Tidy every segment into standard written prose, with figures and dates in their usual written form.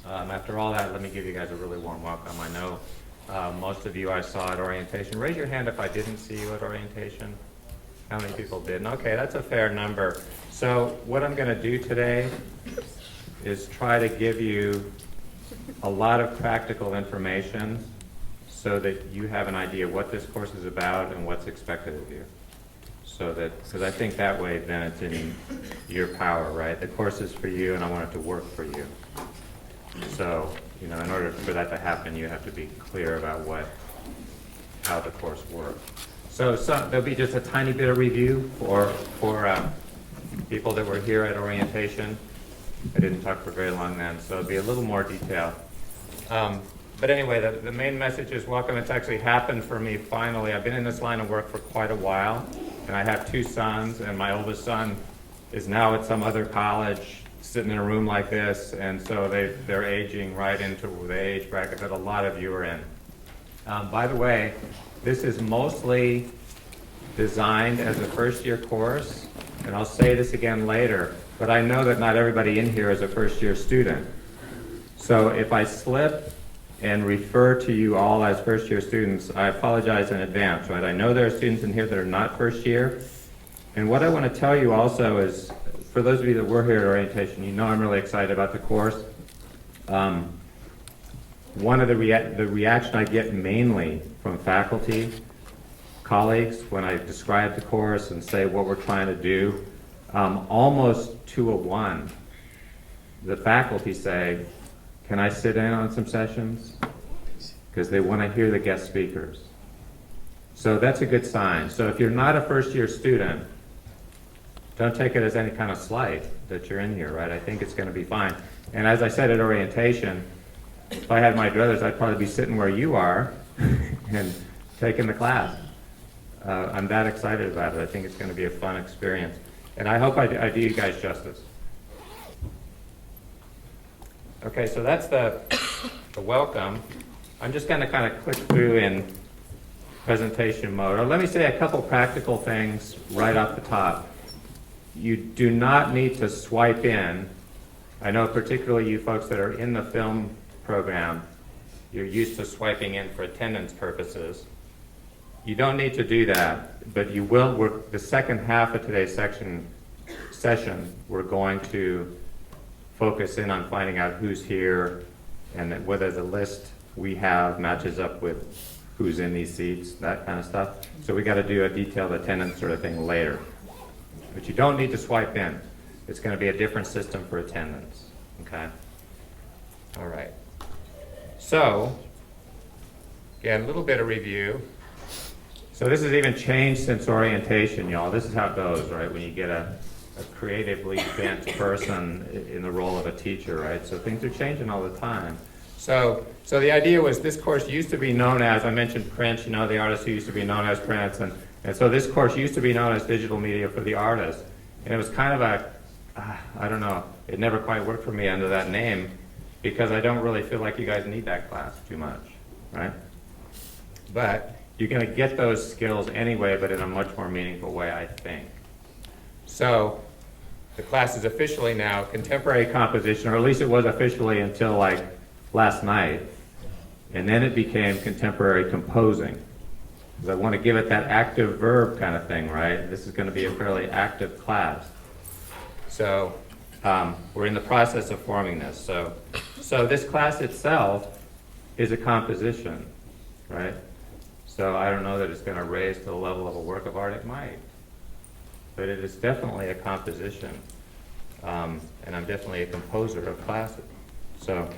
After all that, let me give you guys a really warm welcome. I know most of you I saw at orientation. Raise your hand if I didn't see you at orientation. How many people didn't? Okay, that's a fair number. So what I'm going to do today is try to give you a lot of practical information so that you have an idea what this course is about and what's expected of you. So that, because I think that way then it's in your power, right? The course is for you and I want it to work for you. So, in order for that to happen, you have to be clear about how the course works. So there'll be just a tiny bit of review for people that were here at orientation. I didn't talk for very long then, so it'll be a little more detail. But anyway, the main message is welcome. It's actually happened for me finally. I've been in this line of work for quite a while, and I have 2 sons, and my oldest son is now at some other college, sitting in a room like this, and so they're aging right into the age bracket that a lot of you are in. By the way, this is mostly designed as a first-year course, and I'll say this again later, but I know that not everybody in here is a first-year student. So if I slip and refer to you all as first-year students, I apologize in advance, right? I know there are students in here that are not first-year, and what I want to tell you also is, for those of you that were here at orientation, you know I'm really excited about the course. One of the reaction I get mainly from faculty, colleagues, when I describe the course and say what we're trying to do, almost 2-1, the faculty say, can I sit in on some sessions? Because they want to hear the guest speakers. So that's a good sign. So if you're not a first-year student, don't take it as any kind of slight that you're in here, right? I think it's going to be fine. And as I said at orientation, if I had my druthers, I'd probably be sitting where you are and taking the class. I'm that excited about it. I think it's going to be a fun experience. And I hope I do you guys justice. Okay, so that's the welcome. I'm just going to kind of click through in presentation mode. Or let me say a couple practical things right off the top. You do not need to swipe in. I know particularly you folks that are in the film program, you're used to swiping in for attendance purposes. You don't need to do that, but you will. The second half of today's session, we're going to focus in on finding out who's here and whether the list we have matches up with who's in these seats, that kind of stuff. So we got to do a detailed attendance sort of thing later. But you don't need to swipe in. It's going to be a different system for attendance, okay? All right. So, again, a little bit of review. So this has even changed since orientation, y'all. This is how it goes, right? When you get a creatively bent person in the role of a teacher, right? So things are changing all the time. So the idea was this course used to be known as, I mentioned Prince, the artist who used to be known as Prince, and so this course used to be known as Digital Media for the Artist. And it was kind of I don't know, it never quite worked for me under that name because I don't really feel like you guys need that class too much, right? But you're going to get those skills anyway, but in a much more meaningful way, I think. So the class is officially now Contemporary Composition, or at least it was officially until like last night. And then it became Contemporary Composing. Because I want to give it that active verb kind of thing, right? This is going to be a fairly active class. So we're in the process of forming this. So this class itself is a composition, right? So I don't know that it's going to raise to the level of a work of art. It might. But it is definitely a composition. And I'm definitely a composer of classes. So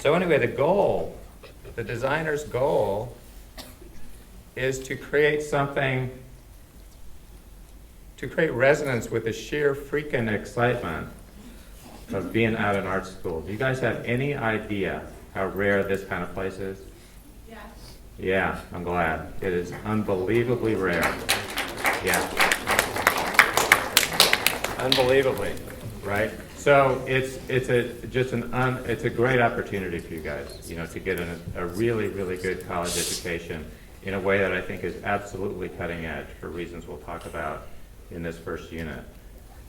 anyway, the designer's goal is to create something, to create resonance with the sheer freaking excitement of being at an art school. Do you guys have any idea how rare this kind of place is? Yes. Yeah, I'm glad. It is unbelievably rare. Yeah. Unbelievably, right? So it's a great opportunity for you guys, to get a really, really good college education in a way that I think is absolutely cutting edge for reasons we'll talk about in this first unit.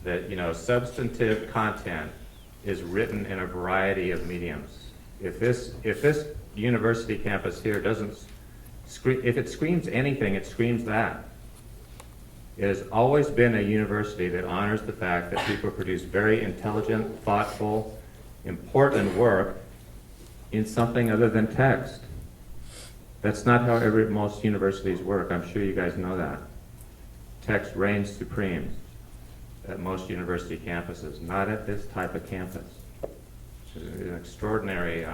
That, substantive content is written in a variety of mediums. If this university campus here doesn't scream, if it screams anything, it screams that. It has always been a university that honors the fact that people produce very intelligent, thoughtful, important work in something other than text. That's not how most universities work. I'm sure you guys know that. Text reigns supreme at most university campuses, not at this type of campus. It's an extraordinary,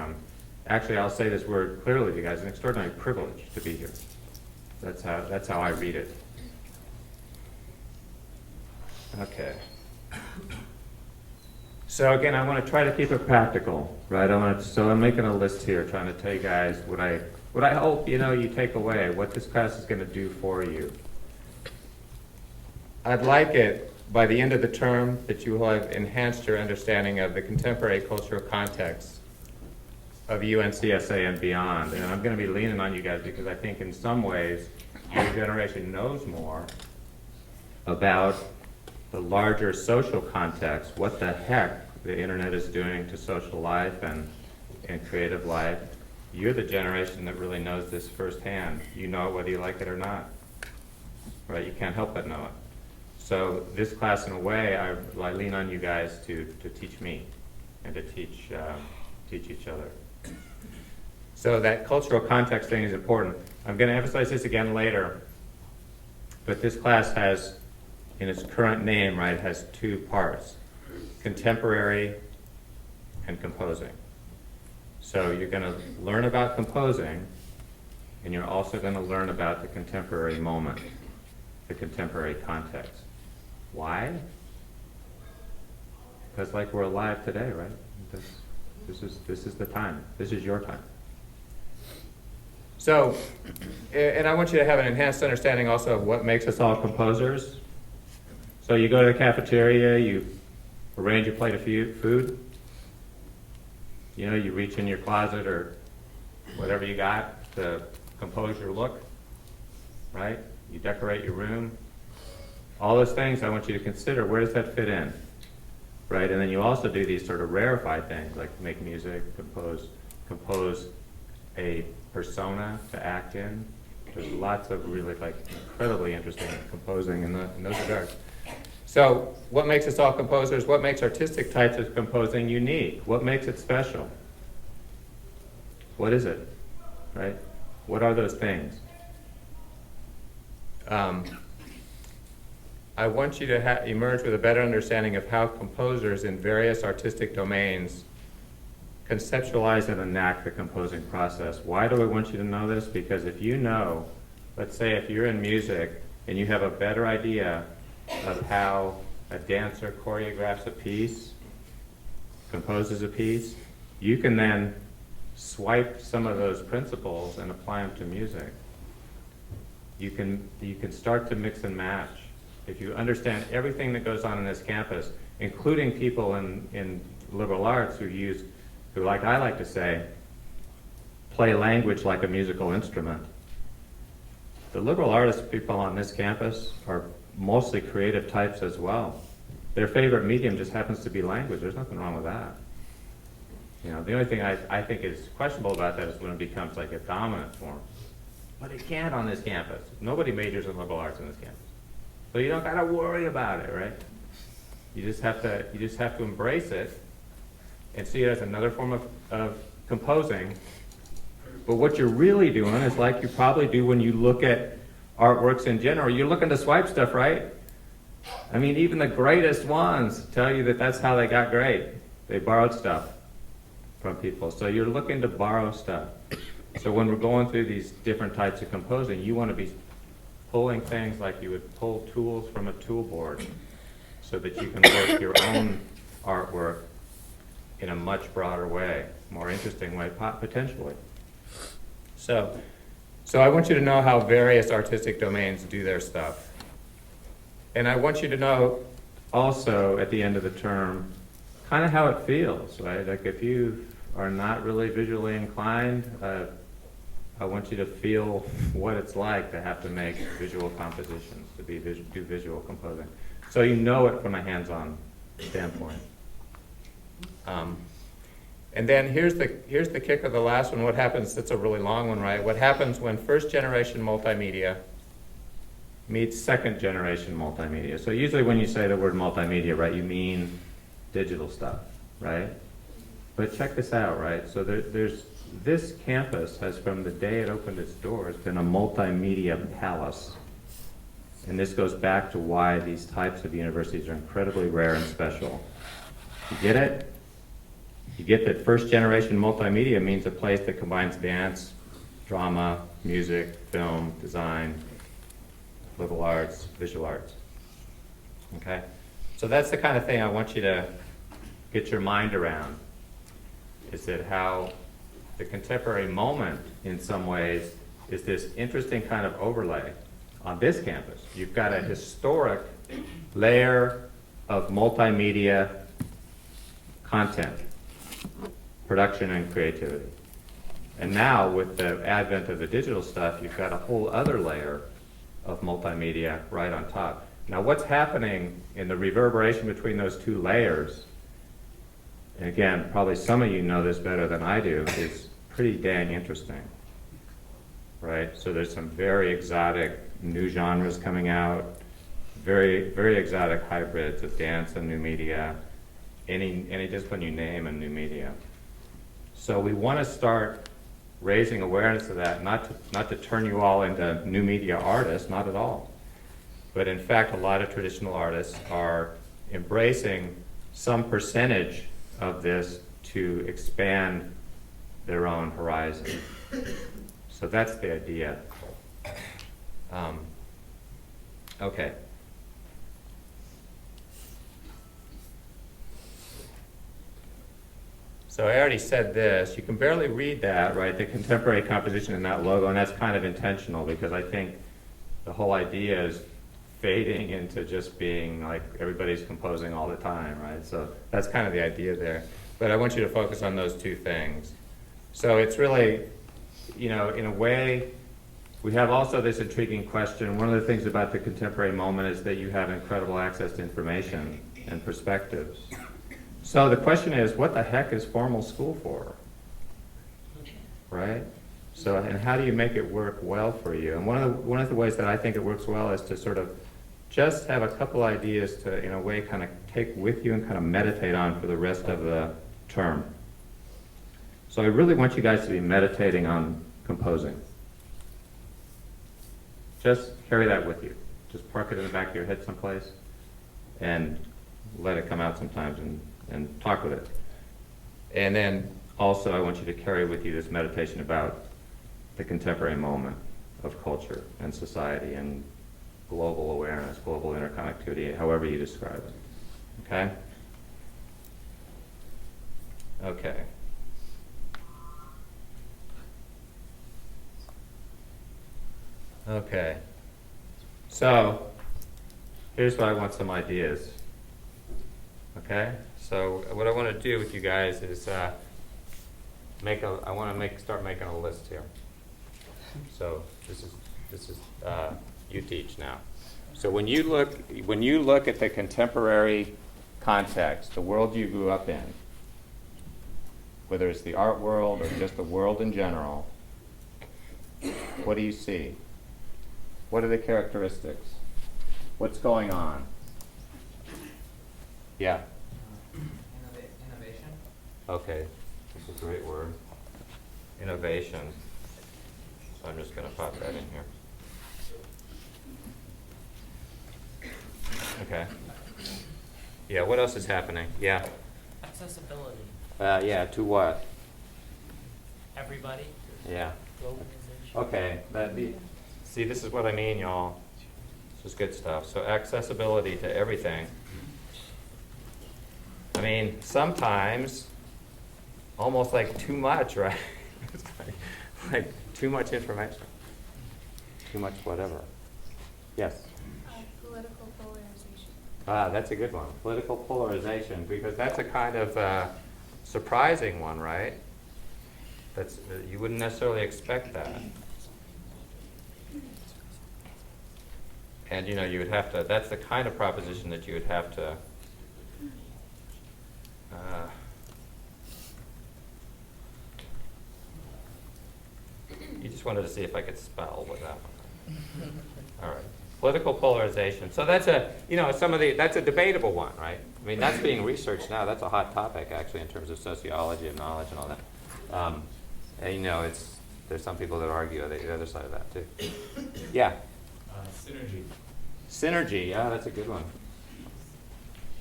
actually I'll say this word clearly to you guys, an extraordinary privilege to be here. That's how I read it. Okay. So again, I want to try to keep it practical, right? So I'm making a list here, trying to tell you guys what I hope you take away, what this class is going to do for you. I'd like it by the end of the term that you will have enhanced your understanding of the contemporary cultural context of UNCSA and beyond. And I'm going to be leaning on you guys because I think in some ways your generation knows more about the larger social context, what the heck the internet is doing to social life and creative life. You're the generation that really knows this firsthand. You know it whether you like it or not, right? You can't help but know it. So this class, in a way, I lean on you guys to teach me and to teach each other. So that cultural context thing is important. I'm going to emphasize this again later, but this class has, in its current name, right, has two parts: contemporary and composing. So you're going to learn about composing, and you're also going to learn about the contemporary moment, the contemporary context. Why? Because like we're alive today, right? This is the time. This is your time. So, and I want you to have an enhanced understanding also of what makes us all composers. So you go to the cafeteria, you arrange your plate of food. You reach in your closet or whatever you got to compose your look, right? You decorate your room. All those things I want you to consider, where does that fit in, right? And then you also do these sort of rarefied things like make music, compose a persona to act in. There's lots of really incredibly interesting composing in those regards. So what makes us all composers? What makes artistic types of composing unique? What makes it special? What is it, right? What are those things? I want you to emerge with a better understanding of how composers in various artistic domains conceptualize and enact the composing process. Why do I want you to know this? Because if you know, let's say if you're in music and you have a better idea of how a dancer choreographs a piece, composes a piece, you can then swipe some of those principles and apply them to music. You can start to mix and match. If you understand everything that goes on in this campus, including people in liberal arts who, like I like to say, play language like a musical instrument. The liberal artist people on this campus are mostly creative types as well. Their favorite medium just happens to be language. There's nothing wrong with that. The only thing I think is questionable about that is when it becomes like a dominant form. But it can't on this campus. Nobody majors in liberal arts on this campus. So you don't gotta worry about it, right? You just have to embrace it and see it as another form of composing. But what you're really doing is like you probably do when you look at artworks in general. You're looking to swipe stuff, right? I mean, even the greatest ones tell you that that's how they got great. They borrowed stuff from people. So you're looking to borrow stuff. So when we're going through these different types of composing, you want to be pulling things like you would pull tools from a tool board so that you can work your own artwork in a much broader way, more interesting way, potentially. So I want you to know how various artistic domains do their stuff. And I want you to know also at the end of the term kind of how it feels, right? Like if you are not really visually inclined, I want you to feel what it's like to have to make visual compositions, to do visual composing. So you know it from a hands-on standpoint. And then here's the kicker, the last one. What happens? It's a really long one, right? What happens when first generation multimedia meets second generation multimedia? So usually when you say the word multimedia, right, you mean digital stuff, right? But check this out, right? So there's this campus has, from the day it opened its doors, been a multimedia palace. And this goes back to why these types of universities are incredibly rare and special. You get it? You get that first generation multimedia means a place that combines dance, drama, music, film, design, liberal arts, visual arts. Okay? So that's the kind of thing I want you to get your mind around, is that how the contemporary moment in some ways is this interesting kind of overlay on this campus. You've got a historic layer of multimedia content, production and creativity. And now with the advent of the digital stuff, you've got a whole other layer of multimedia right on top. Now what's happening in the reverberation between those two layers, and again, probably some of you know this better than I do, is pretty dang interesting, right? So there's some very exotic new genres coming out, very, very exotic hybrids of dance and new media, any discipline you name in new media. So we want to start raising awareness of that, not to turn you all into new media artists, not at all. But in fact, a lot of traditional artists are embracing some percentage of this to expand their own horizon. So that's the idea. Okay. So I already said this. You can barely read that, right? The contemporary composition in that logo, and that's kind of intentional because I think the whole idea is fading into just being like everybody's composing all the time, right? So that's kind of the idea there. But I want you to focus on those two things. So it's really, you know, in a way, we have also this intriguing question. One of the things about the contemporary moment is that you have incredible access to information and perspectives. So the question is, what the heck is formal school for? Right? So, and how do you make it work well for you? And one of the ways that I think it works well is to sort of just have a couple ideas to, in a way, kind of take with you and kind of meditate on for the rest of the term. So I really want you guys to be meditating on composing. Just carry that with you. Just park it in the back of your head someplace and let it come out sometimes and talk with it. And then also I want you to carry with you this meditation about the contemporary moment of culture and society and global awareness, global interconnectivity, however you describe it. Okay? Okay. Okay. So, here's what I want some ideas. Okay? So, what I want to do with you guys is I want to start making a list here. So, this is you teach now. So when you look at the contemporary context, the world you grew up in, whether it's the art world or just the world in general, what do you see? What are the characteristics? What's going on? Yeah. Innovation. Okay, that's a great word. Innovation. So I'm just going to pop that in here. Okay. Yeah, what else is happening? Yeah. Accessibility. Yeah, to what? Everybody. Yeah. Globalization. Okay, see, this is what I mean, y'all. This is good stuff. So accessibility to everything. I mean, sometimes almost like too much, right? It's like too much information. Too much whatever. Yes? Political polarization. Ah, that's a good one. Political polarization, because that's a kind of surprising one, right? That's you wouldn't necessarily expect that. And you know, you would have to, that's the kind of proposition that you would have to just wanted to see if I could spell with that one. All right. Political polarization. So that's a, that's a debatable one, right? I mean, that's being researched now. That's a hot topic, actually, in terms of sociology of knowledge and all that. And, there's some people that argue the other side of that, too. Yeah? Synergy. Synergy. Yeah, that's a good one.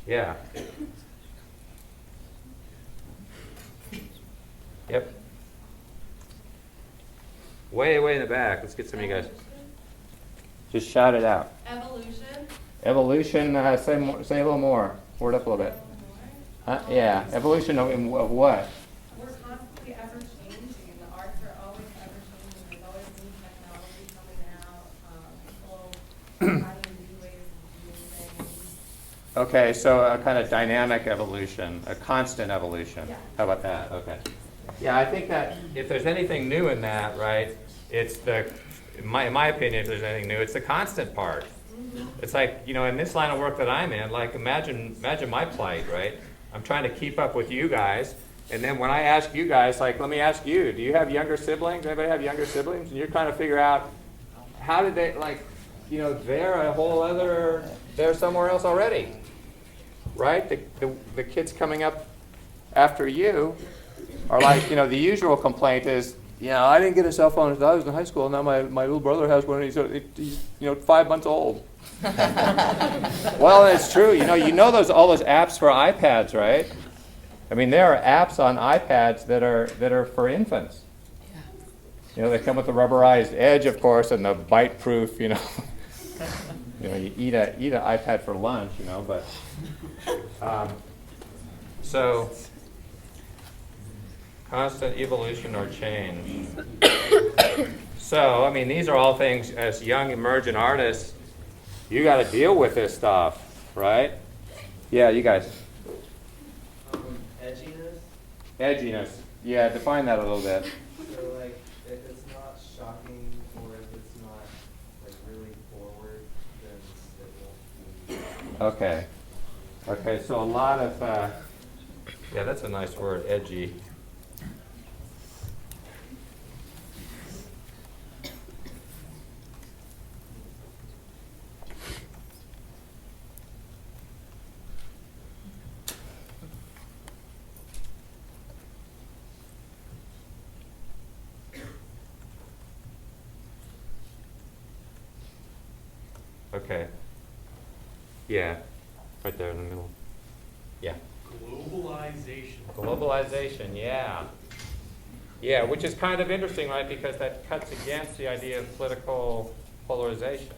Yeah. Yep. Way in the back. Let's get some of you guys. Just shout it out. Evolution. Evolution, say a little more. Word up a little bit. Yeah, evolution of what? We're constantly ever changing, and the arts are always ever changing. There's always new technology coming out. People finding new ways of doing things. Okay, so a kind of dynamic evolution, a constant evolution. Yeah. How about that? Okay. Yeah, I think that if there's anything new in that, right, it's in my opinion, if there's anything new, it's the constant part. It's like, in this line of work that I'm in, like imagine my plight, right? I'm trying to keep up with you guys, and then when I ask you guys, like, let me ask you, do you have younger siblings? Anybody have younger siblings? And you're trying to figure out, how did they, like, they're somewhere else already, right? The kids coming up after you are like, the usual complaint is, I didn't get a cell phone until I was in high school. Now my little brother has one, and he's 5 months old. Well, it's true. All those apps for iPads, right? I mean, there are apps on iPads that are for infants. They come with the rubberized edge, of course, and the bite-proof. You eat an iPad for lunch. But so. Constant evolution or change. So, I mean, these are all things as young emergent artists, you got to deal with this stuff, right? Yeah, you guys. Edginess. Edginess. Yeah, define that a little bit. So, like, if it's not shocking or if it's not, like, really forward, then it won't be. Okay. Okay, so a lot of, yeah, that's a nice word, edgy. Okay. Yeah, right there in the middle. Yeah. Globalization. Globalization, yeah. Yeah, which is kind of interesting, right? Because that cuts against the idea of political polarization.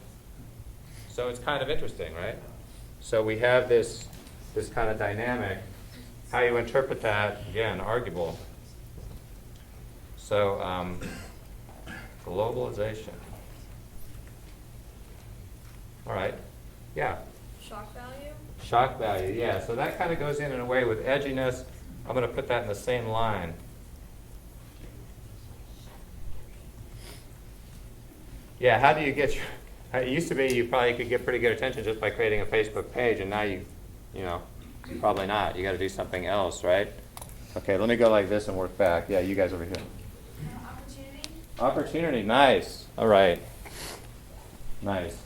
So it's kind of interesting, right? So we have this kind of dynamic. How you interpret that, again, arguable. So, globalization. All right. Yeah. Shock value. Shock value, yeah. So that kind of goes in a way with edginess. I'm going to put that in the same line. Yeah, how do you get your, it used to be you probably could get pretty good attention just by creating a Facebook page, and now probably not. You got to do something else, right? Okay, let me go like this and work back. Yeah, you guys over here. Opportunity. Opportunity, nice. All right. Nice.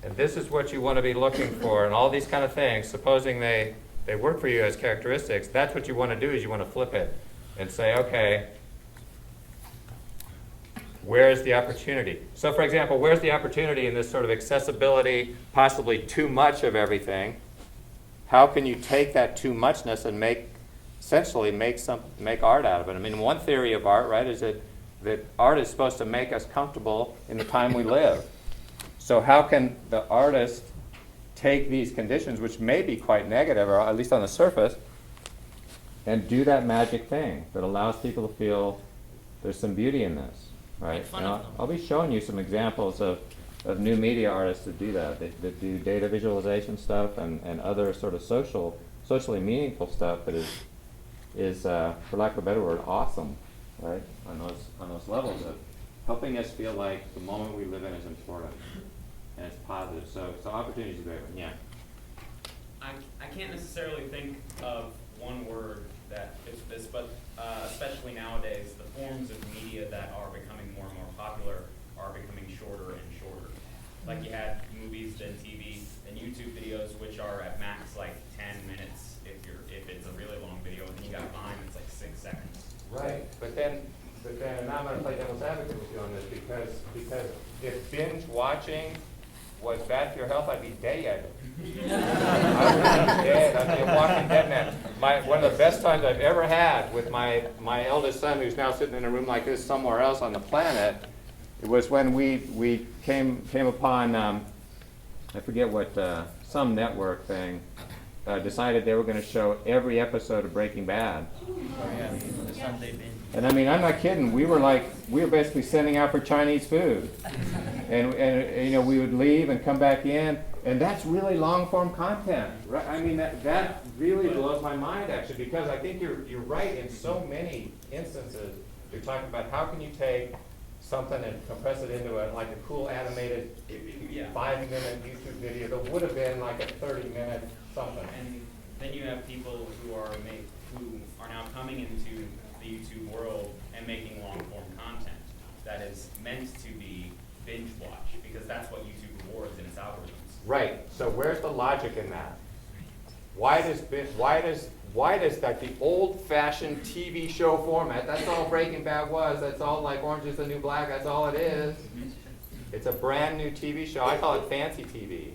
And this is what you want to be looking for, and all these kind of things, supposing they work for you as characteristics, that's what you want to do, is you want to flip it and say, okay, where's the opportunity? So for example, where's the opportunity in this sort of accessibility, possibly too much of everything? How can you take that too muchness and essentially make art out of it? I mean, one theory of art, right, is that art is supposed to make us comfortable in the time we live. So how can the artist take these conditions, which may be quite negative, or at least on the surface, and do that magic thing that allows people to feel there's some beauty in this, right? Make fun And of them. I'll be showing you some examples of new media artists that do that, that do data visualization stuff and other sort of socially meaningful stuff that is for lack of a better word, awesome, right? On those levels of helping us feel like the moment we live in is important and it's positive. So opportunity is a great one. Yeah. I can't necessarily think of one word that fits this, but especially nowadays, the forms of media that are becoming more and more popular are becoming shorter and shorter. Like you had movies, then TV, then YouTube videos, which are at max like 10 minutes if it's a really long video, and then you got Vine, it's like 6 seconds. Right, but then, and I'm gonna play devil's advocate with you on this, because if binge watching was bad for your health, I'd be dead. I would be dead, I'd be a walking dead man. One of the best times I've ever had with my eldest son, who's now sitting in a room like this somewhere else on the planet, it was when we came upon, I forget what, some network thing, decided they were gonna show every episode of Breaking Bad. And I mean, I'm not kidding. We were basically sending out for Chinese food, and you know, we would leave and come back in, and that's really long form content, right? I mean, that really blows my mind actually, because I think you're right in so many instances. You're talking about how can you take something and compress it into like a cool animated 5-minute YouTube video that would have been like a 30-minute something. And then you have people who are now coming into the YouTube world and making long form content that is meant to be binge watch, because that's what YouTube rewards in its algorithms. Right. So where's the logic in that? Why does that the old-fashioned TV show format? That's all Breaking Bad was. That's all like Orange Is the New Black. That's all it is. It's a brand new TV show. I call it fancy TV.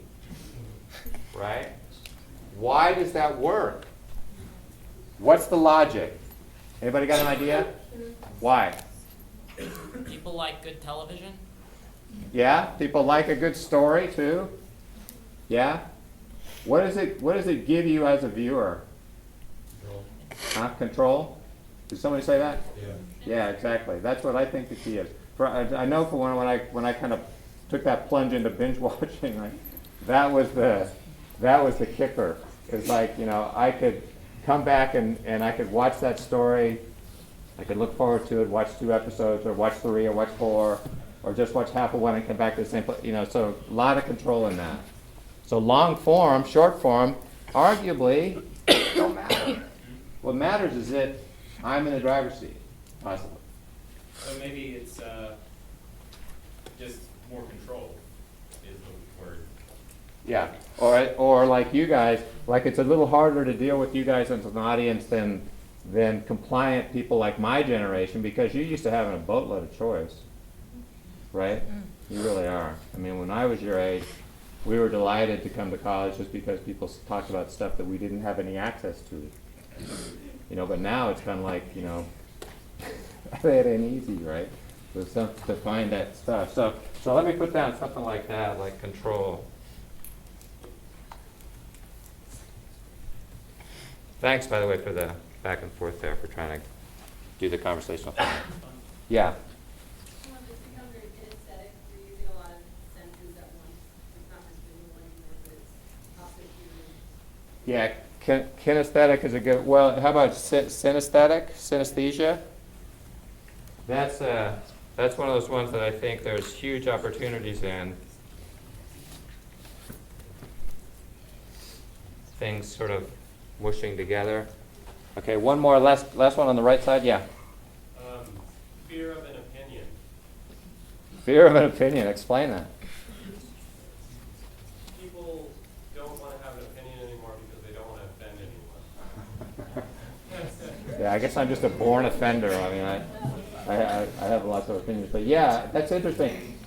Right? Why does that work? What's the logic? Anybody got an idea? Why? People like good television. Yeah, people like a good story too. Yeah. What does it give you as a viewer? Control? Did somebody say that? Yeah. Yeah, exactly. That's what I think the key is. I know for when I kind of took that plunge into binge watching, like, that was the kicker. It's like, you know, I could come back and I could watch that story. I could look forward to it, watch 2 episodes, or watch 3, or watch 4, or just watch half of one and come back to the same place. You know, so a lot of control in that. So long form, short form, arguably don't matter. What matters is that I'm in the driver's seat, possibly. So maybe it's just more control is the word. Yeah, or like you guys, like it's a little harder to deal with you guys as an audience than compliant people like my generation, because you're used to having a boatload of choice, right? You really are. I mean, when I was your age, we were delighted to come to college just because people talked about stuff that we didn't have any access to. You know, but now it's kind of like, you know, it ain't easy, right? To find that stuff. So let me put down something like that, like control. Thanks, by the way, for the back and forth there, for trying to do the conversational thing. Yeah. It's become very kinesthetic. We're using a lot of senses at once. It's not just visual anymore, but it's also hearing. Yeah, kinesthetic is a good, well, how about synesthetic, synesthesia? That's one of those ones that I think there's huge opportunities in. Things sort of mushing together. Okay, one more, last one on the right side, yeah. Fear of an opinion. Fear of an opinion, explain that. People don't want to have an opinion anymore because they don't want to offend anyone. Yeah, I guess I'm just a born offender. I mean, I have lots of opinions, but yeah, that's interesting.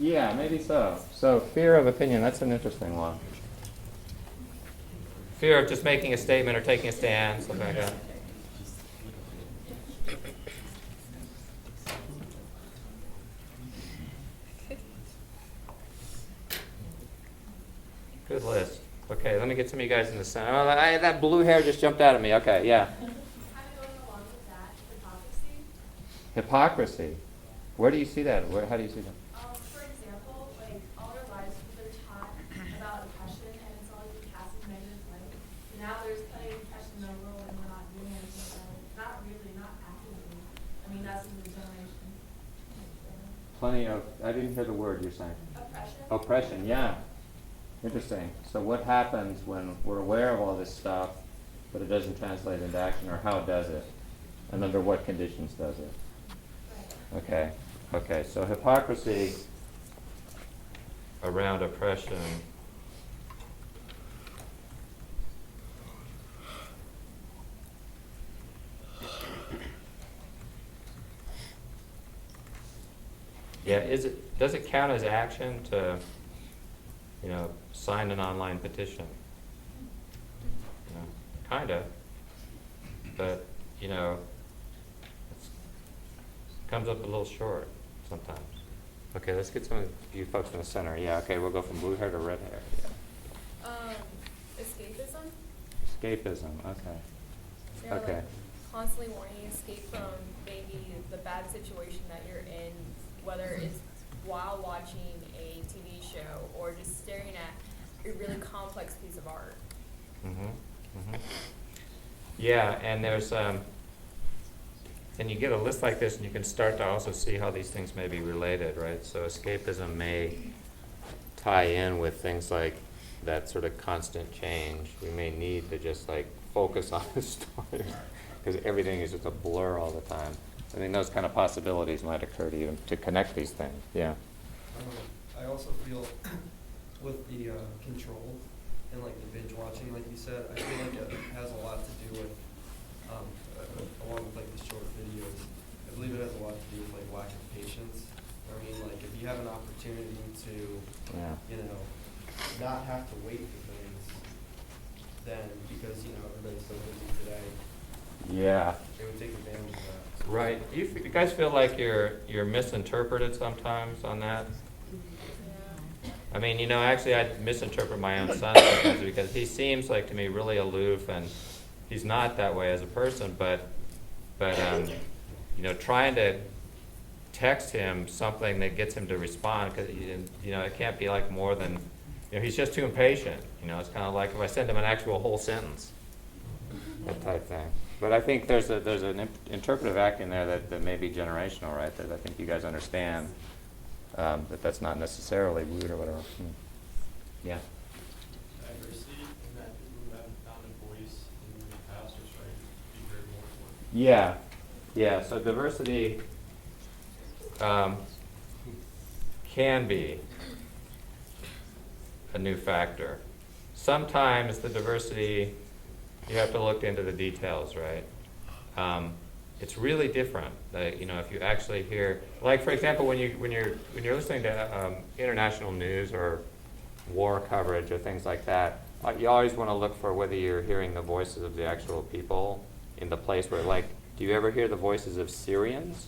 Yeah, maybe so. So fear of opinion, that's an interesting one. Fear of just making a statement or taking a stand, something like that. Good list. Okay, let me get some of you guys in the center. Oh, that blue hair just jumped out at me. Okay, yeah. Kind of going along with that, hypocrisy. Hypocrisy. Where do you see that? How do you see that? For example, like all our lives we're taught about oppression, and it's always been cast in negative light. Now there's plenty of oppression in the world, and we're not doing anything about it. Not really, not actively. I mean, that's in the generation. Plenty of, I didn't hear the word you're saying. Oppression. Oppression, yeah. Interesting. So what happens when we're aware of all this stuff, but it doesn't translate into action, or how does it? And under what conditions does it? Right. Okay, okay, so hypocrisy around oppression. Yeah, does it count as action to, sign an online petition? Kinda, but, it's comes up a little short sometimes. Okay, let's get some of you folks in the center. Yeah, okay, we'll go from blue hair to red hair. Escapism. Escapism, okay. They're Okay. like constantly wanting to escape from maybe the bad situation that you're in, whether it's while watching a TV show or just staring at a really complex piece of art. Yeah, and there's, and you get a list like this and you can start to also see how these things may be related, right? So escapism may tie in with things like that sort of constant change. We may need to just like focus on the story because everything is just a blur all the time. I think those kind of possibilities might occur to you to connect these things, yeah. I also feel with the control and like the binge watching, like you said, I feel like it has a lot to do with, along with like the short videos, I believe it has a lot to do with like lack of patience. I mean, like if you have an opportunity to, Yeah. not have to wait for things, then because, everybody's so busy today, Yeah. they would take advantage of that. Right. You guys feel like you're misinterpreted sometimes on that? I mean, actually, I misinterpret my own son sometimes because he seems like to me really aloof, and he's not that way as a person. But trying to text him something that gets him to respond, because it can't be like more than, he's just too impatient. It's kind of like if I send him an actual whole sentence, that type thing. But I think there's an interpretive act in there that may be generational, right? That I think you guys understand. That's not necessarily rude or whatever. Yeah. Diversity, and that people who haven't found a voice in the past are starting to be heard more and more. Yeah. Yeah. So diversity can be a new factor. Sometimes the diversity, you have to look into the details, right? It's really different. If you actually hear, like for example, when you're listening to international news or war coverage or things like that, you always want to look for whether you're hearing the voices of the actual people in the place where, like, do you ever hear the voices of Syrians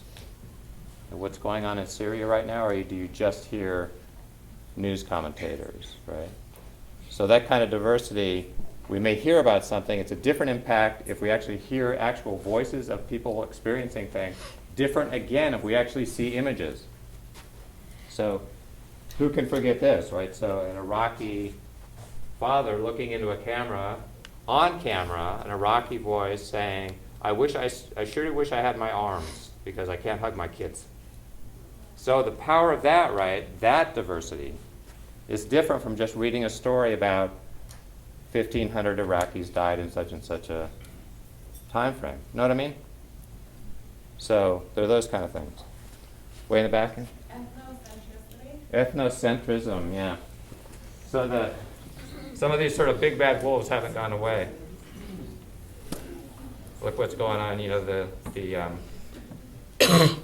and what's going on in Syria right now, or do you just hear news commentators, right? So that kind of diversity. We may hear about something, it's a different impact if we actually hear actual voices of people experiencing things. Different again if we actually see images. So who can forget this, right? So an Iraqi father looking into a camera, on camera, an Iraqi voice saying, I sure wish I had my arms because I can't hug my kids. So the power of that, right, that diversity is different from just reading a story about 1,500 Iraqis died in such and such a time frame. Know what I mean? So there are those kind of things. Way in the back here? Ethnocentrism, yeah. So some of these sort of big bad wolves haven't gone away. Look what's going on, the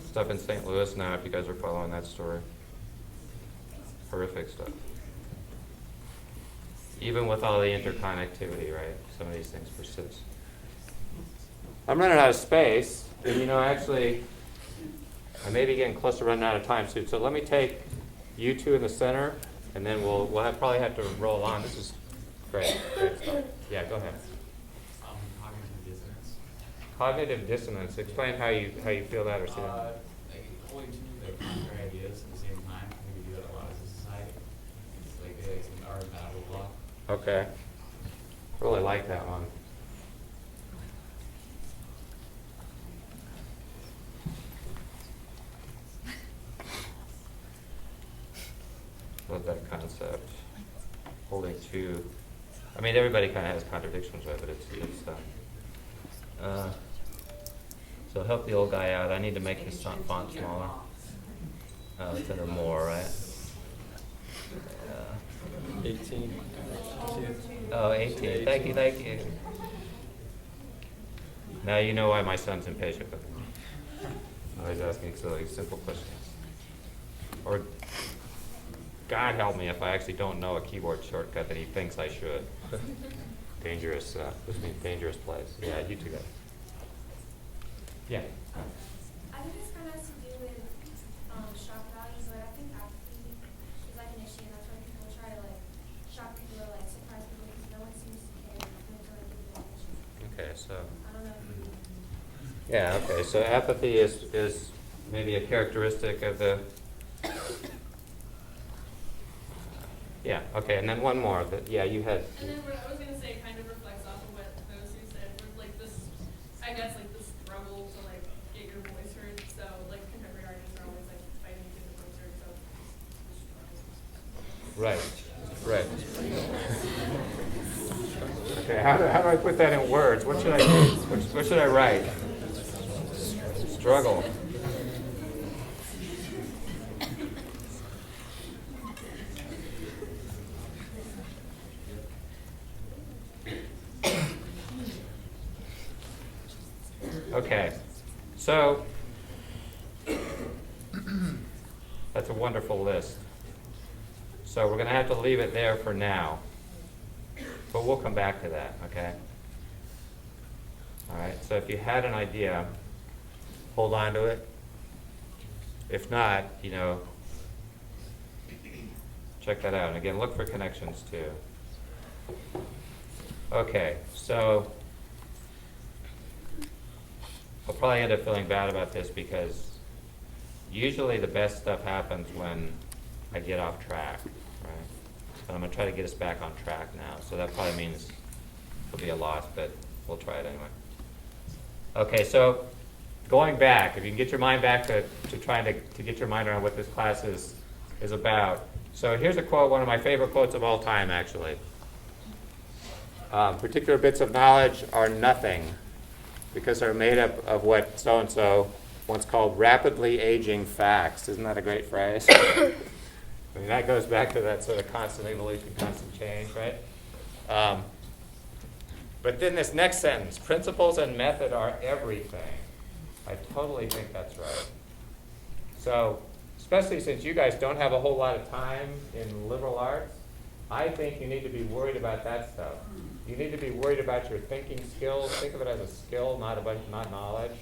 stuff in St. Louis now, if you guys are following that story. Horrific stuff. Even with all the interconnectivity, right? Some of these things persist. I'm running out of space, and actually, I may be getting close to running out of time soon. So let me take you two in the center, and then we'll probably have to roll on. This is great stuff. Yeah, go ahead. Cognitive dissonance. Cognitive dissonance. Explain how you feel that or see that. Like holding two like contrary ideas at the same time. I think we do that a lot as a society. It's like our battle block. Okay. Really like that one. Love that concept. Holding two. I mean, everybody kind of has contradictions, right? But it's So help the old guy out. I need to make this font smaller. Oh, it's under more, right? 18. Oh, 18. Thank you, thank you. Now you know why my son's impatient with me. Always asking silly, simple questions. Or, God help me if I actually don't know a keyboard shortcut that he thinks I should. Dangerous, this means dangerous place. Yeah, you two guys. Yeah. I think this kind of has to do with shock value, but I think apathy is like an issue, and that's why people try to like shock people or like surprise people because no one seems to care when it's really good attention. Okay, so. I don't know if you. Yeah, okay, so apathy is maybe a characteristic of the, yeah, okay, and then one more, yeah, you had, And then what I was gonna say kind of reflects off of what those who said, with like this, I guess like the struggle to like get your voice heard. So like contemporary artists are always like fighting to get the voice heard. So the struggle. right. Okay, how do I put that in words? What should I do? What should I write? Struggle. Okay, so that's a wonderful list. So we're going to have to leave it there for now, but we'll come back to that, okay? All right, so if you had an idea, hold on to it. If not, you know, check that out. And again, look for connections too. Okay, so I'll probably end up feeling bad about this because usually the best stuff happens when I get off track, right? But I'm going to try to get us back on track now. So that probably means it'll be a loss, but we'll try it anyway. Okay, so going back, if you can get your mind back to trying to get your mind around what this class is about. So here's a quote, one of my favorite quotes of all time, actually. Particular bits of knowledge are nothing because they're made up of what so-and-so once called rapidly aging facts. Isn't that a great phrase? I mean, that goes back to that sort of constant evolution, constant change, right? But then this next sentence, principles and method are everything. I totally think that's right. So, especially since you guys don't have a whole lot of time in liberal arts, I think you need to be worried about that stuff. You need to be worried about your thinking skills. Think of it as a skill, not knowledge.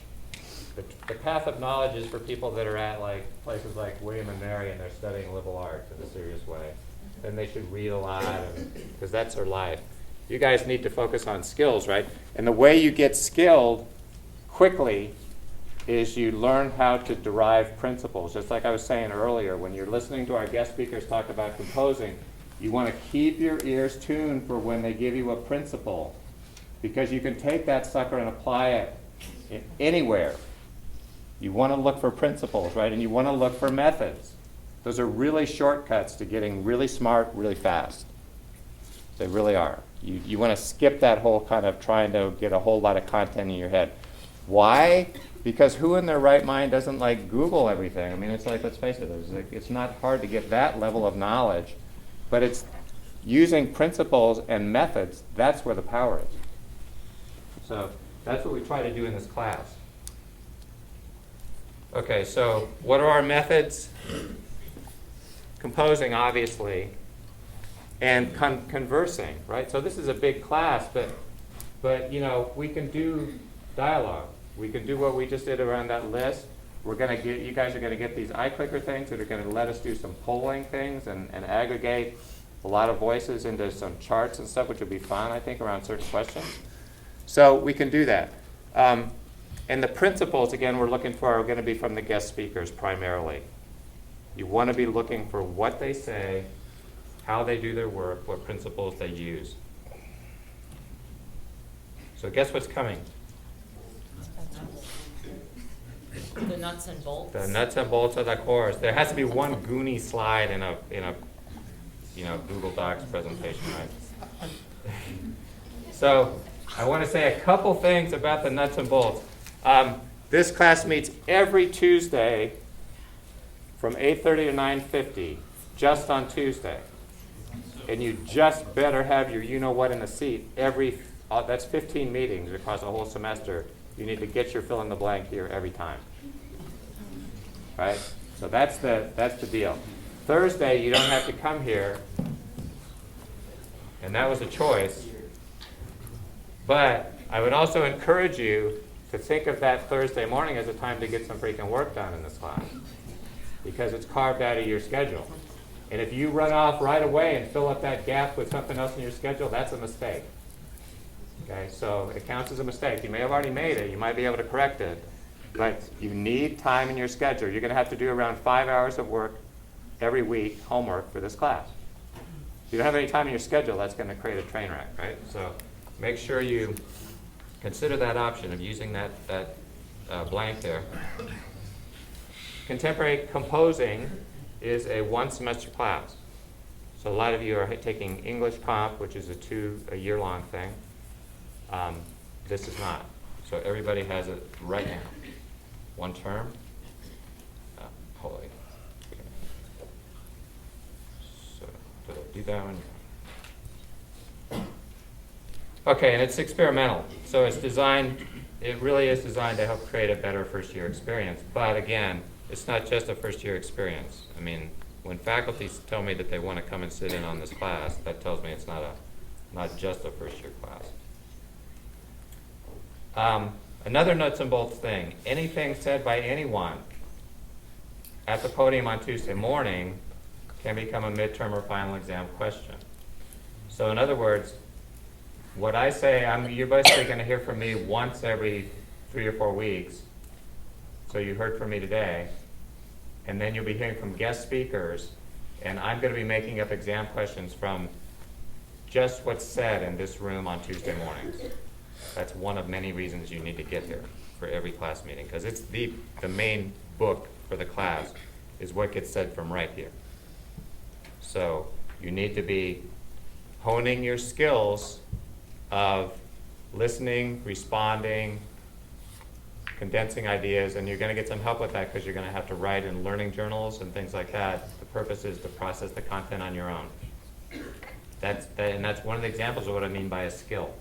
The path of knowledge is for people that are at like places like William and Mary and they're studying liberal arts in a serious way. Then they should read a lot because that's their life. You guys need to focus on skills, right? And the way you get skilled quickly is you learn how to derive principles. Just like I was saying earlier, when you're listening to our guest speakers talk about composing, you want to keep your ears tuned for when they give you a principle, because you can take that sucker and apply it anywhere. You want to look for principles, right? And you want to look for methods. Those are really shortcuts to getting really smart really fast. They really are. You want to skip that whole kind of trying to get a whole lot of content in your head. Why? Because who in their right mind doesn't like Google everything? I mean, it's like, let's face it, it's not hard to get that level of knowledge, but it's using principles and methods, that's where the power is. So that's what we try to do in this class. Okay, so what are our methods? Composing, obviously, and conversing, right? So this is a big class, but you know, we can do dialogue. We can do what we just did around that list. We're going to get, you guys are going to get these iClicker things that are going to let us do some polling things and aggregate a lot of voices into some charts and stuff, which will be fun, I think, around certain questions. So we can do that. And the principles, again, we're looking for are going to be from the guest speakers primarily. You want to be looking for what they say, how they do their work, what principles they use. So guess what's coming? The nuts and bolts. The nuts and bolts of the course. There has to be one Goonie slide in a Google Docs presentation, right? So I want to say a couple things about the nuts and bolts. This class meets every Tuesday from 8:30 to 9:50, just on Tuesday. And you just better have your you-know-what in a seat that's 15 meetings across a whole semester. You need to get your fill-in-the-blank here every time. Right? So that's the deal. Thursday, you don't have to come here, and that was a choice. But I would also encourage you to think of that Thursday morning as a time to get some freaking work done in this class, because it's carved out of your schedule. And if you run off right away and fill up that gap with something else in your schedule, that's a mistake. Okay, so it counts as a mistake. You may have already made it. You might be able to correct it. But you need time in your schedule. You're going to have to do around 5 hours of work every week, homework, for this class. If you don't have any time in your schedule, that's going to create a train wreck, right? So make sure you consider that option of using that blank there. Contemporary composing is a one-semester class. So a lot of you are taking English Comp, which is a year-long thing. This is not. So everybody has it right now. One term. Holy. So did I do that one? Okay, and it's experimental. So it's designed, it really is designed to help create a better first-year experience. But again, it's not just a first-year experience. I mean, when faculty tell me that they want to come and sit in on this class, that tells me it's not just a first-year class. Another nuts and bolts thing, anything said by anyone at the podium on Tuesday morning can become a midterm or final exam question. So in other words, what I say, you're basically going to hear from me once every 3 or 4 weeks. So you heard from me today, and then you'll be hearing from guest speakers, and I'm going to be making up exam questions from just what's said in this room on Tuesday mornings. That's one of many reasons you need to get here for every class meeting, because it's the main book for the class is what gets said from right here. So you need to be honing your skills of listening, responding, condensing ideas, and you're going to get some help with that because you're going to have to write in learning journals and things like that. The purpose is to process the content on your own. And that's one of the examples of what I mean by a skill.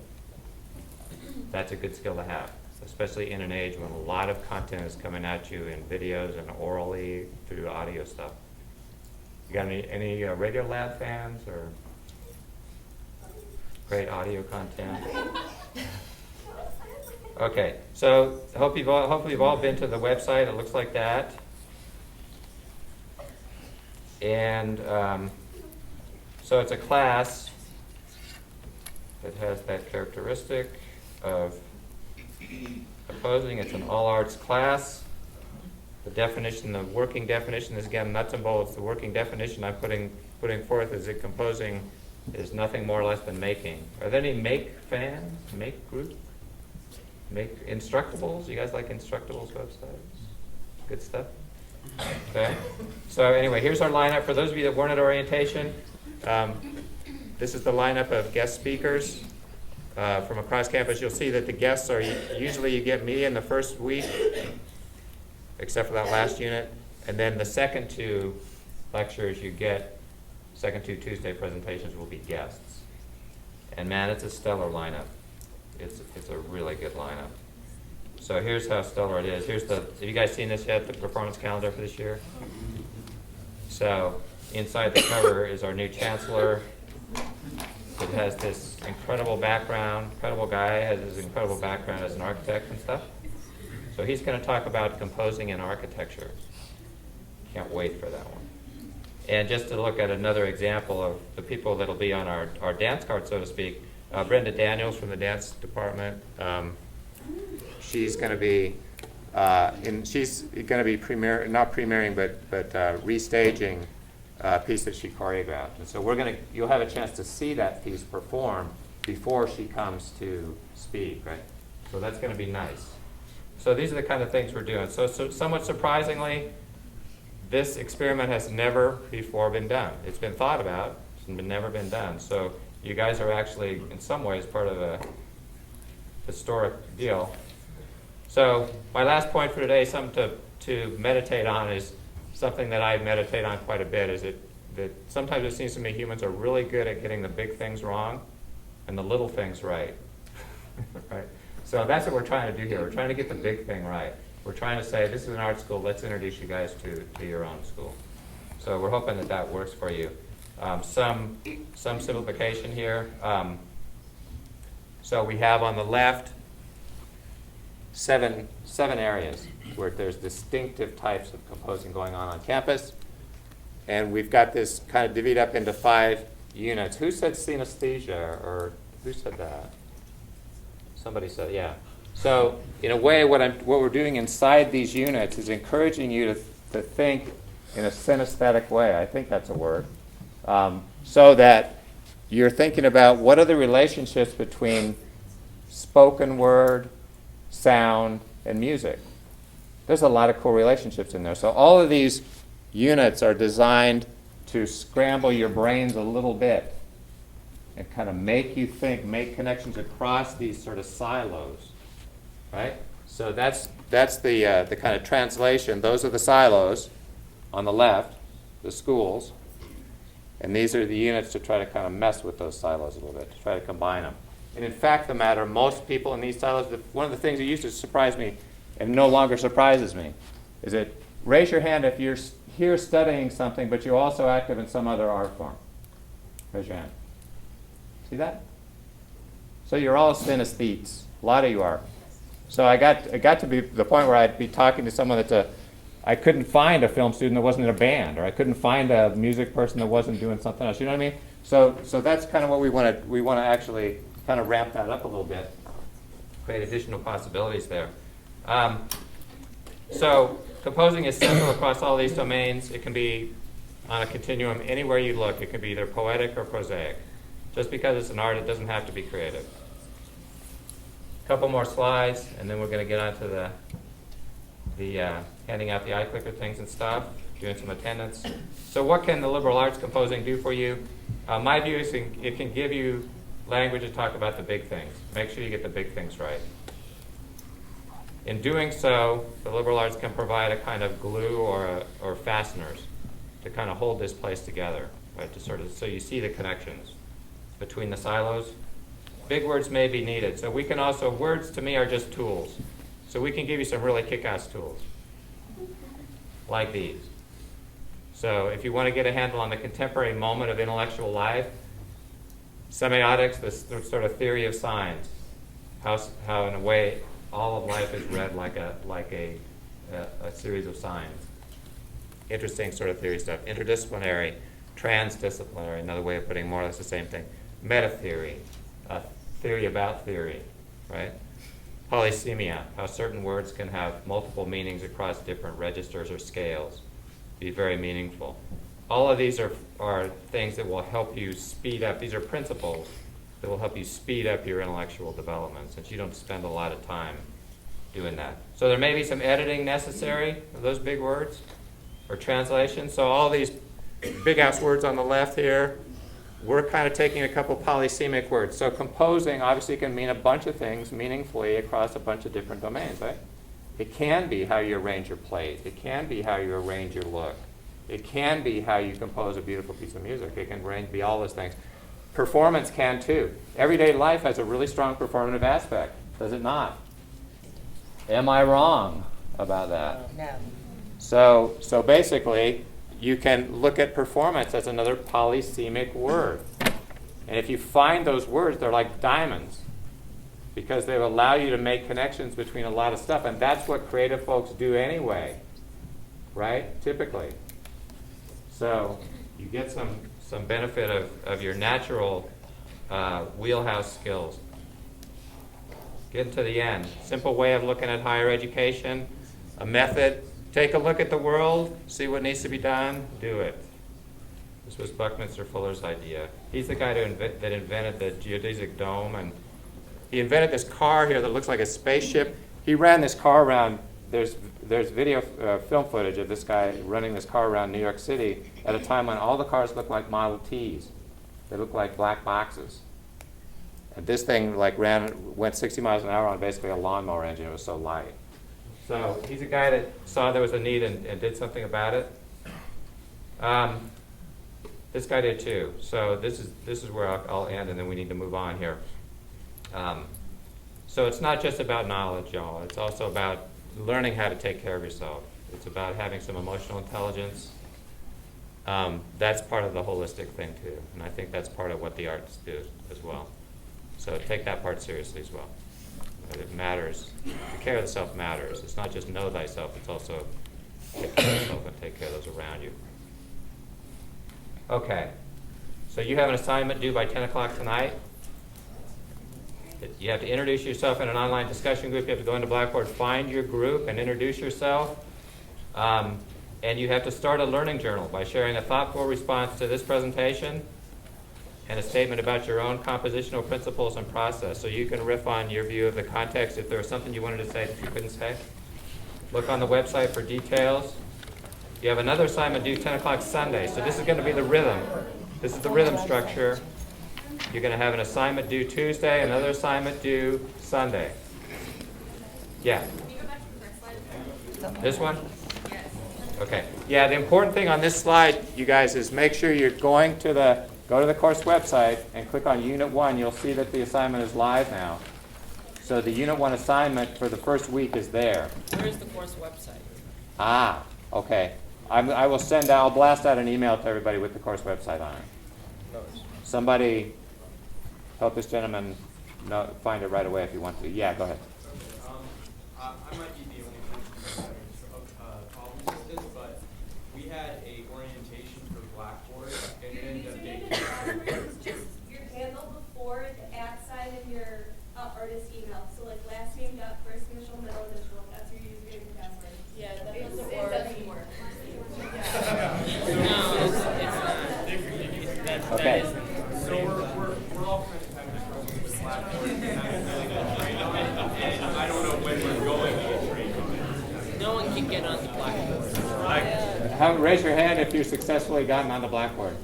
That's a good skill to have, especially in an age when a lot of content is coming at you in videos and orally through audio stuff. You got any Radio Lab fans or great audio content? Okay, so hopefully you've all been to the website. It looks like that. And so it's a class that has that characteristic of composing. It's an all arts class. The definition, the working definition is again nuts and bolts. The working definition I'm putting forth is that composing is nothing more or less than making. Are there any make fans? Make group? Make Instructables? You guys like Instructables websites? Good stuff? Okay. So anyway, here's our lineup. For those of you that weren't at orientation, this is the lineup of guest speakers from across campus. You'll see that the guests are usually you get me in the first week, except for that last unit, and then the second 2 lectures you get, second 2 Tuesday presentations will be guests. And man, it's a stellar lineup. It's a really good lineup. So here's how stellar it is. Have you guys seen this yet, the performance calendar for this year? So inside the cover is our new chancellor. It has this incredible background, incredible guy, has his incredible background as an architect and stuff. So he's going to talk about composing and architecture. Can't wait for that one. And just to look at another example of the people that'll be on our dance card, so to speak, Brenda Daniels from the dance department. She's going to be not premiering, but restaging a piece that she choreographed. And so you'll have a chance to see that piece perform before she comes to speak, right? So that's going to be nice. So these are the kind of things we're doing. So somewhat surprisingly, this experiment has never before been done. It's been thought about, it's never been done. So you guys are actually, in some ways, part of a historic deal. So my last point for today, something to meditate on, is something that I meditate on quite a bit, is that sometimes it seems to me humans are really good at getting the big things wrong and the little things right. Right? So that's what we're trying to do here. We're trying to get the big thing right. We're trying to say, this is an art school, let's introduce you guys to your own school. So we're hoping that that works for you. Some simplification here. So we have on the left seven areas where there's distinctive types of composing going on campus. And we've got this kind of divvied up into 5 units. Who said synesthesia, or who said that? Somebody said, yeah. So in a way, what we're doing inside these units is encouraging you to think in a synesthetic way. I think that's a word. So that you're thinking about what are the relationships between spoken word, sound, and music. There's a lot of cool relationships in there. So all of these units are designed to scramble your brains a little bit and kind of make you think, make connections across these sort of silos, right? So that's the kind of translation. Those are the silos on the left, the schools, and these are the units to try to kind of mess with those silos a little bit, to try to combine them. And in fact, the matter, most people in these silos, one of the things that used to surprise me and no longer surprises me is that raise your hand if you're here studying something, but you're also active in some other art form. Raise your hand. See that? So you're all synesthetes. A lot of you are. So I got to be the point where I'd be talking to someone I couldn't find a film student that wasn't in a band, or I couldn't find a music person that wasn't doing something else. You know what I mean? So that's kind of what we want to actually kind of ramp that up a little bit, create additional possibilities there. So composing is central across all these domains. It can be on a continuum anywhere you look. It can be either poetic or prosaic. Just because it's an art, it doesn't have to be creative. A couple more slides, and then we're going to get on to the handing out the iClicker things and stuff, doing some attendance. So what can the liberal arts composing do for you? My view is it can give you language to talk about the big things. Make sure you get the big things right. In doing so, the liberal arts can provide a kind of glue or fasteners to kind of hold this place together, right? To sort of, so you see the connections between the silos. Big words may be needed. So we can also, words to me are just tools. So we can give you some really kick-ass tools, like these. So if you want to get a handle on the contemporary moment of intellectual life, semiotics, this sort of theory of signs, how in a way all of life is read like a series of signs. Interesting sort of theory stuff. Interdisciplinary, transdisciplinary, another way of putting more or less the same thing. Meta-theory, theory about theory, right? Polysemia, how certain words can have multiple meanings across different registers or scales, be very meaningful. All of these are things that will help you speed up. These are principles that will help you speed up your intellectual development, since you don't spend a lot of time doing that. So there may be some editing necessary of those big words, or translation. So all these big-ass words on the left here, we're kind of taking a couple polysemic words. So composing obviously can mean a bunch of things meaningfully across a bunch of different domains, right? It can be how you arrange your plate. It can be how you arrange your look. It can be how you compose a beautiful piece of music. It can be all those things. Performance can too. Everyday life has a really strong performative aspect, does it not? Am I wrong about that? No. So basically, you can look at performance as another polysemic word. And if you find those words, they're like diamonds, because they allow you to make connections between a lot of stuff. And that's what creative folks do anyway, right? Typically. So you get some benefit of your natural wheelhouse skills. Getting to the end. Simple way of looking at higher education. A method. Take a look at the world, see what needs to be done, do it. This was Buckminster Fuller's idea. He's the guy that invented the geodesic dome, and he invented this car here that looks like a spaceship. He ran this car around, there's video film footage of this guy running this car around New York City at a time when all the cars looked like Model Ts. They looked like black boxes. And this thing went 60 miles an hour on basically a lawnmower engine. It was so light. So he's a guy that saw there was a need and did something about it. This guy did too. So this is where I'll end, and then we need to move on here. So it's not just about knowledge, y'all. It's also about learning how to take care of yourself. It's about having some emotional intelligence. That's part of the holistic thing too, and I think that's part of what the arts do as well. So take that part seriously as well. It matters. The care of the self matters. It's not just know thyself, it's also take care of yourself and take care of those around you. Okay, so you have an assignment due by 10 o'clock tonight. You have to introduce yourself in an online discussion group. You have to go into Blackboard, find your group, and introduce yourself. And you have to start a learning journal by sharing a thoughtful response to this presentation and a statement about your own compositional principles and process. So you can riff on your view of the context if there was something you wanted to say that you couldn't say. Look on the website for details. You have another assignment due 10 o'clock Sunday. So this is going to be the rhythm. This is the rhythm structure. You're going to have an assignment due Tuesday, another assignment due Sunday. Yeah. Can you go back to the first slide? This one? Yes. Okay. Yeah, the important thing on this slide, you guys, is make sure you're going to go to the course website and click on Unit 1. You'll see that the assignment is live now. So the Unit 1 assignment for the first week is there. Where is the course website? Ah, okay. I'll blast out an email to everybody with the course website on it. Somebody help this gentleman find it right away if you want to. Yeah, go ahead. I might be the only person who's having problems with this, but we had a orientation for Blackboard, and it ended up getting Just your handle before the @ sign in your artist email. So like last name dot first initial middle initial. That's your username and password. Yeah, that It doesn't doesn't work. work. No, it's not. Okay. So we're all kind of having trouble with Blackboard, and I'm really not trained on it, and I don't know when we're going to get trained on it. No one can get on the Blackboard. Raise your hand if you've successfully gotten on the Blackboard.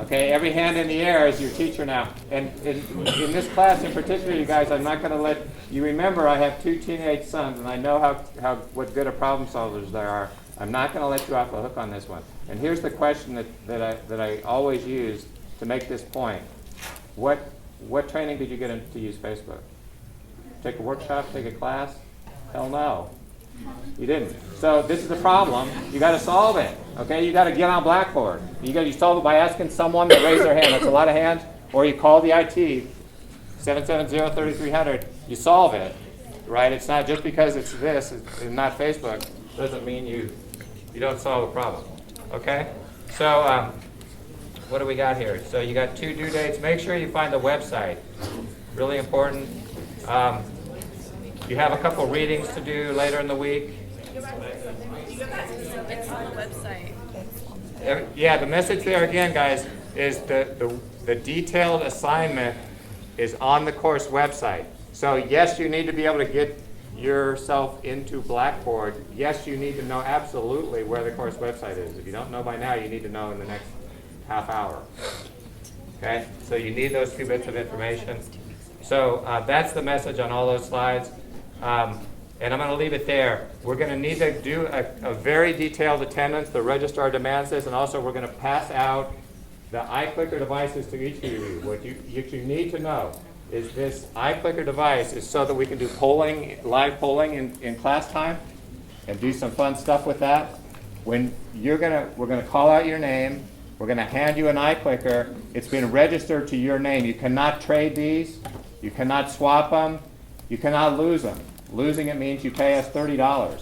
Okay, every hand in the air is your teacher now. And in this class in particular, you guys, I'm not going to let you remember I have 2 teenage sons, and I know what good of problem solvers there are. I'm not going to let you off the hook on this one. And here's the question that I always use to make this point. What training did you get to use Facebook? Take a workshop, take a class? Hell no. You didn't. So this is the problem. You got to solve it. Okay? You got to get on Blackboard. You solve it by asking someone to raise their hand. That's a lot of hands. Or you call the IT 770-3300. You solve it. Right? It's not just because it's this and not Facebook doesn't mean you don't solve a problem. Okay? So what do we got here? So you got 2 due dates. Make sure you find the website. Really important. You have a couple readings to do later in the week. It's on the website. Yeah, the message there again, guys, is the detailed assignment is on the course website. So yes, you need to be able to get yourself into Blackboard. Yes, you need to know absolutely where the course website is. If you don't know by now, you need to know in the next half hour. Okay, so you need those 2 bits of information. So that's the message on all those slides. And I'm going to leave it there. We're going to need to do a very detailed attendance. The registrar demands this, and also we're going to pass out the iClicker devices to each of you. What you need to know is this iClicker device is so that we can do polling, live polling in class time, and do some fun stuff with that. We're going to call out your name. We're going to hand you an iClicker. It's been registered to your name. You cannot trade these. You cannot swap them. You cannot lose them. Losing it means you pay us $30.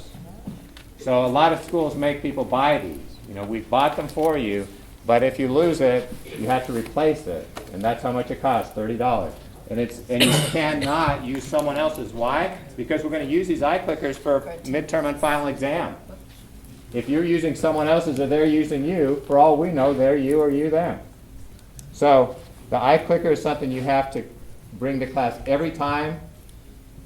So a lot of schools make people buy these. We've bought them for you, but if you lose it, you have to replace it, and that's how much it costs, $30. And you cannot use someone else's. Why? Because we're going to use these iClickers for midterm and final exam. If you're using someone else's or they're using you, for all we know, they're you or you them. So the iClicker is something you have to bring to class every time,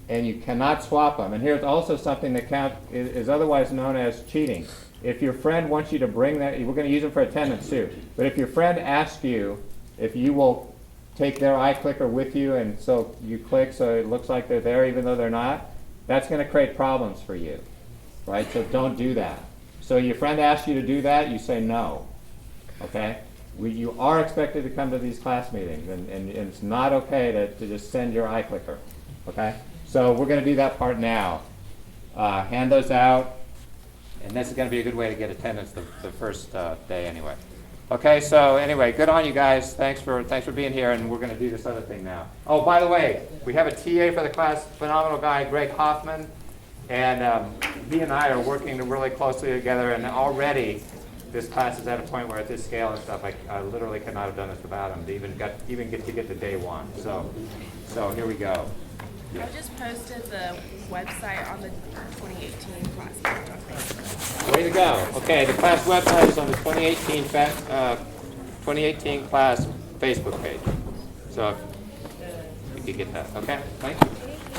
and you cannot swap them. And here's also something that is otherwise known as cheating. If your friend wants you to bring that, we're going to use them for attendance too, but if your friend asks you if you will take their iClicker with you, and so you click so it looks like they're there even though they're not, That's going to create problems for you, right? So don't do that. So your friend asks you to do that, you say no, okay? You are expected to come to these class meetings, and it's not okay to just send your iClicker, okay? So we're going to do that part now. Hand those out, and this is going to be a good way to get attendance the first day anyway. Okay, so anyway, good on you guys. Thanks for being here, and we're going to do this other thing now. Oh, by the way, we have a TA for the class, phenomenal guy, Greg Hoffman, and he and I are working really closely together, and already this class is at a point where at this scale and stuff, I literally could not have done this without him to even get to day one. So here we go. I just posted the website on the 2018 class. Way to go. Okay, the class website is on the 2018 class Facebook page. So if you could get that, okay? Thank you.